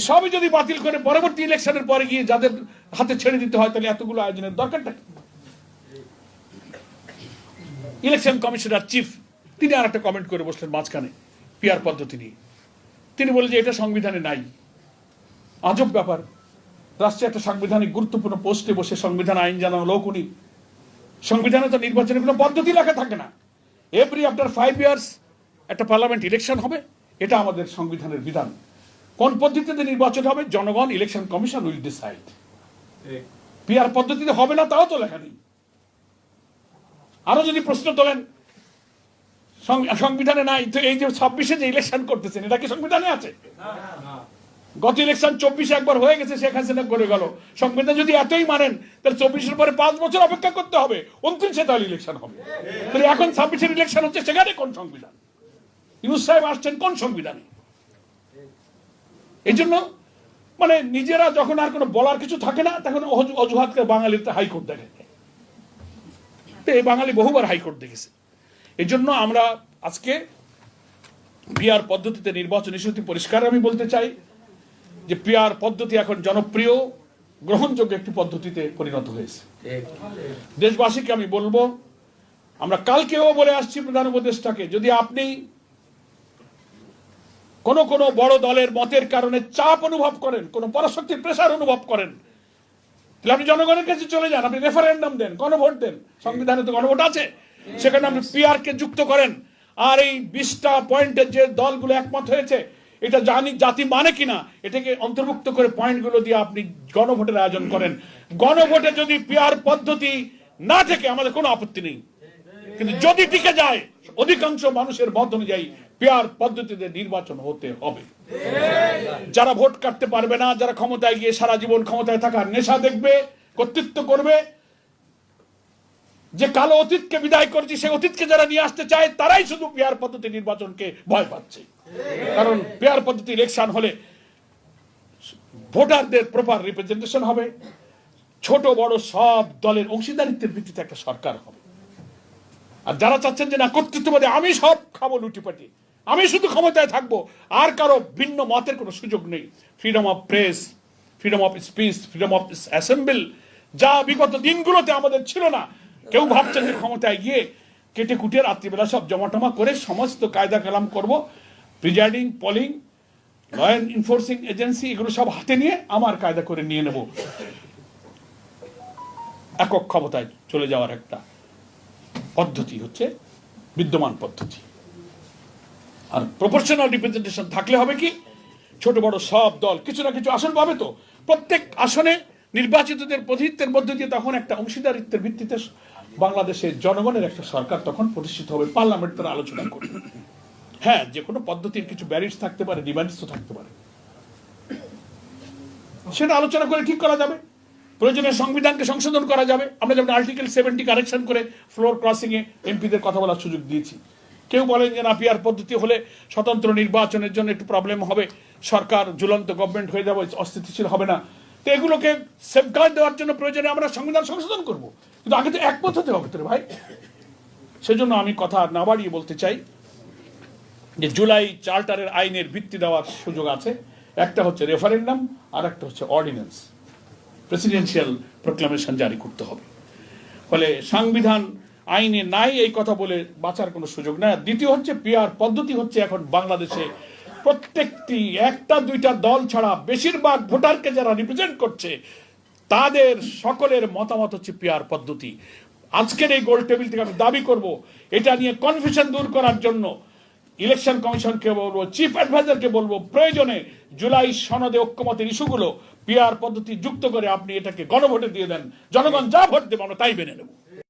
সবই যদি বাতিল করে পরবর্তী ইলেকশনের পরে গিয়ে যাদের হাতে ছেড়ে দিতে হয়, তাহলে এতগুলো আয়োজনের দরকারটা কি? ইলেকশন কমিশনার চিফ তিনি আর একটা কমেন্ট করে বসলেন মাঝখানে পিআর পদ্ধতি নিয়ে। তিনি বলেন যে এটা সংবিধানে নাই। আজব ব্যাপার, রাষ্ট্রে একটা সাংবিধানিক গুরুত্বপূর্ণ পোস্টে বসে সংবিধান আইন জানানো লোক উনি। সংবিধানে তো নির্বাচনের কোনো পদ্ধতি লেখা থাকে না। এভরি আফটার 5 ইয়ার্স একটা পার্লামেন্ট ইলেকশন হবে, এটা আমাদের সংবিধানের বিধান। কোন পদ্ধতিতে নির্বাচন হবে জনগণ, election commission will decide. PR পদ্ধতিতে হবে না তাও তো লেখা নেই। আরো যদি প্রশ্ন তোলেন সংবিধানে নাই, তো এই যে 26-এ যে ইলেকশন করতেছেন এটা কি সংবিধানে আছে? গত ইলেকশন 24-এ একবার হয়ে গেছে, শেখ হাসিনা করে গেল। সংবিধান যদি এতই মানেন তাহলে 24-এর পরে 5 বছর অপেক্ষা করতে হবে, 29-এ তাহলে ইলেকশন হবে। তাহলে এখন 26-এর ইলেকশন হচ্ছে, সেখানে কোন সংবিধান? ইউনূস সাহেব আসছেন কোন সংবিধানে? এই জন্য মানে নিজেরা যখন আর কোনো বলার কিছু থাকে না, তখন অজুহাতকে বাঙালিতে হাইকোর্ট দেখে। এই বাঙালি বহুবার হাইকোর্ট দেখেছে। এই জন্য আমরা আজকে পিআর পদ্ধতিতে নির্বাচন ইস্যুতে পরিষ্কার আমি বলতে চাই যে পিআর পদ্ধতি এখন জনপ্রিয়, গ্রহণযোগ্য একটি পদ্ধতিতে পরিণত হয়েছে। দেশবাসীকে আমি বলবো, আমরা কালকেও বলে আসছি প্রধান উপদেষ্টাকে, যদি আপনি কোন কোন বড় দলের মতের কারণে চাপ অনুভব করেন, কোন পরাশক্তির প্রেসার অনুভব করেন, তাহলে আপনি জনগণের কাছে চলে যান, আপনি রেফারেন্ডাম দেন, গণভোট দেন। সংবিধানে তো গণভোট আছে, সেখানে আপনি পিআর কে যুক্ত করেন। আর এই 20টা পয়েন্টের যে দলগুলো একমত হয়েছে, এটা জাতি মানে কিনা এটাকে অন্তর্ভুক্ত করে পয়েন্টগুলো দিয়ে আপনি গণভোটের আয়োজন করেন। গণভোটে যদি পিআর পদ্ধতি না থেকে আমাদের কোনো আপত্তি নেই, কিন্তু যদি টিকে যায় অধিকাংশ মানুষের মত অনুযায়ী পিআর পদ্ধতিতে নির্বাচন হতে হবে। যারা ভোট কাটতে পারবে না, যারা ক্ষমতায় গিয়ে সারা জীবন ক্ষমতায় থাকার নেশা দেখবে, কর্তৃত্ব করবে, যে কালো অতীতকে বিদায় করেছি সেই অতীতকে যারা নিয়ে আসতে চায়, তারাই শুধু পিআর পদ্ধতি নির্বাচনকে ভয় পাচ্ছে। কারণ পিআর পদ্ধতি ইলেকশন হলে ভোটারদের প্রপার রিপ্রেজেন্টেশন হবে, ছোট বড় সব দলের অংশীদারিত্বের ভিত্তিতে একটা সরকার হবে। আর যারা চাচ্ছেন যে না কর্তৃত্ববাদী, আমি সব খাবো লুটিপাটি, আমি শুধু ক্ষমতায় থাকবো, আর কারো ভিন্ন মতের কোনো সুযোগ নেই, freedom of press, freedom of speech, freedom of assemble, যা বিগত দিনগুলোতে আমাদের ছিল না। কেউ ভাবছেন যে ক্ষমতায় গিয়ে কেটে কুটে রাত্রিবেলা সব জমাটমা করে সমস্ত কায়দা কালাম করব, presiding, polling, law enforcing agency, এগুলো সব হাতে নিয়ে আমার কায়দা করে নিয়ে নেব। একক ক্ষমতায় চলে যাওয়ার একটা পদ্ধতি হচ্ছে বিদ্যমান পদ্ধতি। আর প্রপোর্শনাল রিপ্রেজেন্টেশন থাকলে হবে কি, ছোট বড় সব দল কিছু না কিছু আসন পাবে। তো প্রত্যেক আসনে নির্বাচিতদের প্রতিনিধিত্বের মধ্য দিয়ে তখন একটা অংশীদারিত্বের ভিত্তিতে বাংলাদেশের জনগণের একটা সরকার তখন প্রতিষ্ঠিত হবে। পার্লামেন্ট তারা আলোচনা করবে। হ্যাঁ, যে কোনো পদ্ধতির কিছু ব্যারিজ থাকতে পারে, ডিমান্ডস তো থাকতে পারে, সেটা আলোচনা করে ঠিক করা যাবে। প্রয়োজনে সংবিধানকে সংশোধন করা যাবে। আমরা যেমন আর্টিকেল 70 কারেকশন করে ফ্লোর ক্রসিং এ এমপিদের কথা বলার সুযোগ দিয়েছি। কেউ বলেন যে না, পিআর পদ্ধতি হলে স্বতন্ত্র নির্বাচনের জন্য একটু প্রবলেম হবে, সরকার ঝুলন্ত গভর্নমেন্ট হয়ে যাবে, অস্থিতিশীল হবে না। তো এগুলোকে সেফগার্ড দেওয়ার জন্য প্রয়োজনে আমরা সংবিধান সংশোধন করব, কিন্তু আগে তো একমত হতে হবে তো ভাই। সেজন্য আমি কথা না বাড়িয়ে বলতে চাই যে জুলাই চার্টারের আইনের ভিত্তি দেওয়ার সুযোগ আছে। একটা হচ্ছে রেফারেন্ডাম, আর একটা হচ্ছে অর্ডিন্যান্স, প্রেসিডেন্সিয়াল প্রোক্লামেশন জারি করতে হবে। ফলে সংবিধান আইনে নাই এই কথা বলে বাঁচার কোনো সুযোগ নাই। দ্বিতীয় হচ্ছে পিআর পদ্ধতি হচ্ছে এখন বাংলাদেশে প্রত্যেকটি একটা দুইটা দল ছাড়া বেশিরভাগ ভোটারকে যারা রিপ্রেজেন্ট করছে তাদের সকলের মতামত হচ্ছে পিআর পদ্ধতি। আজকের এই গোল টেবিল থেকে আমি দাবি করব, এটা নিয়ে কনফিউশন দূর করার জন্য ইলেকশন কমিশনকে বলবো, চিফ অ্যাডভাইজারকে বলবো, প্রয়োজনে জুলাই সনদে ঐক্যমতের ইস্যুগুলো পিআর পদ্ধতি যুক্ত করে আপনি এটাকে গণভোটে দিয়ে দেন। জনগণ যা ভোট দেবে আমরা তাই মেনে নেব।